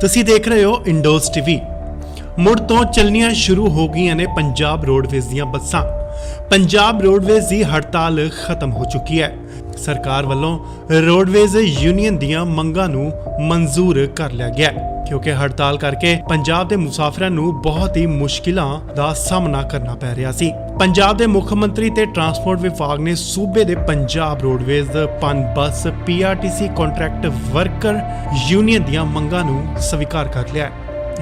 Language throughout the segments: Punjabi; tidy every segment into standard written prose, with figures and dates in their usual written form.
ਤੁਸੀਂ ਦੇਖ ਰਹੇ ਹੋ ਇੰਡੋਜ਼ ਟੀਵੀ। ਮੁੜ ਤੋਂ ਚੱਲਣੀਆਂ ਸ਼ੁਰੂ ਹੋ ਗਈਆਂ ਨੇ ਪੰਜਾਬ ਰੋਡਵੇਜ਼ ਦੀਆਂ ਬੱਸਾਂ। ਪੰਜਾਬ ਰੋਡਵੇਜ਼ ਦੀ ਹੜਤਾਲ ਖਤਮ ਹੋ ਚੁੱਕੀ ਹੈ। ਸਰਕਾਰ ਵੱਲੋਂ ਰੋਡਵੇਜ਼ ਯੂਨੀਅਨ ਦੀਆਂ ਮੰਗਾਂ ਨੂੰ ਮਨਜ਼ੂਰ ਕਰ ਲਿਆ ਗਿਆ ਕਿਉਂਕਿ ਹੜਤਾਲ ਕਰਕੇ ਪੰਜਾਬ ਦੇ ਮੁਸਾਫਰਾਂ ਨੂੰ ਬਹੁਤ ਹੀ ਮੁਸ਼ਕਿਲਾਂ ਦਾ ਸਾਹਮਣਾ ਕਰਨਾ ਪੈ ਰਿਹਾ ਸੀ। ਪੰਜਾਬ ਦੇ ਮੁੱਖ ਮੰਤਰੀ ਤੇ ਟਰਾਂਸਪੋਰਟ ਵਿਭਾਗ ਨੇ ਸੂਬੇ ਦੇ ਪੰਜਾਬ ਰੋਡਵੇਜ਼ ਪਨ ਬੱਸ PRTC ਕੰਟਰੈਕਟ ਵਰਕਰ ਯੂਨੀਅਨ ਦੀਆਂ ਮੰਗਾਂ ਨੂੰ ਸਵੀਕਾਰ ਕਰ ਲਿਆ।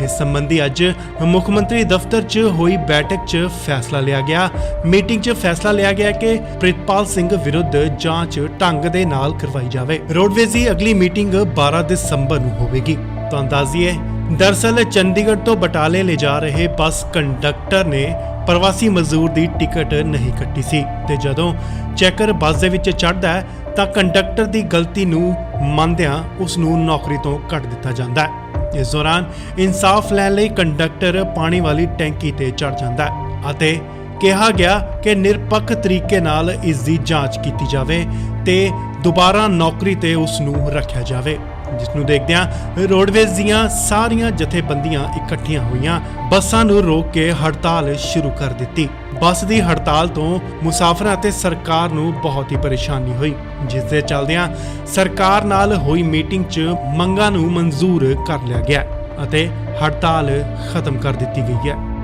ਇਸ ਸੰਬੰਧੀ ਅੱਜ ਮੁੱਖ ਮੰਤਰੀ ਦਫ਼ਤਰ 'ਚ ਹੋਈ ਬੈਠਕ 'ਚ ਫੈਸਲਾ ਲਿਆ ਗਿਆ। ਮੀਟਿੰਗ 'ਚ ਫੈਸਲਾ ਲਿਆ ਗਿਆ ਕਿ ਪ੍ਰਿਤਪਾਲ ਸਿੰਘ ਵਿਰੁੱਧ ਜਾਂਚ ਢੰਗ ਦੇ ਨਾਲ ਕਰਵਾਈ ਜਾਵੇ। ਰੋਡਵੇਜ਼ ਦੀ ਅਗਲੀ ਮੀਟਿੰਗ 12 ਦਸੰਬਰ ਨੂੰ ਹੋਵੇਗੀ। ਤੁਹਾਨੂੰ ਦੱਸ ਦਈਏ, ਦਰਅਸਲ ਚੰਡੀਗੜ੍ਹ ਤੋਂ ਬਟਾਲੇ ਲੈ ਜਾ ਰਹੇ ਬੱਸ ਕੰਡਕਟਰ ਨੇ ਪ੍ਰਵਾਸੀ ਮਜ਼ਦੂਰ ਦੀ ਟਿਕਟ ਨਹੀਂ ਕੱਟੀ ਸੀ ਤੇ ਜਦੋਂ ਚੈਕਰ ਬੱਸ ਦੇ ਵਿੱਚ ਚੜ੍ਹਦਾ ਹੈ ਤਾਂ ਕੰਡਕਟਰ ਦੀ ਗਲਤੀ ਨੂੰ ਮੰਨਦਿਆਂ ਉਸ ਨੂੰ ਨੌਕਰੀ ਤੋਂ ਕੱਢ ਦਿੱਤਾ ਜਾਂਦਾ ਹੈ। ਇਸ ਦੌਰਾਨ ਇਨਸਾਫ ਲੈਣ ਲਈ ਕੰਡਕਟਰ ਪਾਣੀ ਵਾਲੀ ਟੈਂਕੀ ਤੇ ਚੜ ਜਾਂਦਾ ਹੈ ਅਤੇ ਕਿਹਾ ਗਿਆ ਕਿ ਨਿਰਪੱਖ ਤਰੀਕੇ ਨਾਲ ਇਸ ਦੀ ਜਾਂਚ ਕੀਤੀ ਜਾਵੇ ਤੇ ਦੁਬਾਰਾ ਨੌਕਰੀ ਤੇ ਉਸ ਨੂੰ ਰੱਖਿਆ ਜਾਵੇ। ਜਿਸ ਨੂੰ ਦੇਖਦਿਆਂ ਰੋਡਵੇਜ਼ ਦੀਆਂ ਸਾਰੀਆਂ ਜਥੇਬੰਦੀਆਂ ਇਕੱਠੀਆਂ ਹੋਈਆਂ, ਬੱਸਾਂ ਨੂੰ ਰੋਕ ਕੇ ਹੜਤਾਲ ਸ਼ੁਰੂ ਕਰ ਦਿੱਤੀ। ਬੱਸ ਦੀ ਹੜਤਾਲ ਤੋਂ ਮੁਸਾਫਰਾਂ ਅਤੇ ਸਰਕਾਰ ਨੂੰ ਬਹੁਤ ਹੀ ਪਰੇਸ਼ਾਨੀ ਹੋਈ, ਜਿਸ ਦੇ ਚੱਲਦਿਆਂ ਸਰਕਾਰ ਨਾਲ ਹੋਈ ਮੀਟਿੰਗ 'ਚ ਮੰਗਾਂ ਨੂੰ ਮਨਜ਼ੂਰ ਕਰ ਲਿਆ ਗਿਆ ਅਤੇ ਹੜਤਾਲ ਖਤਮ ਕਰ ਦਿੱਤੀ ਗਈ ਹੈ।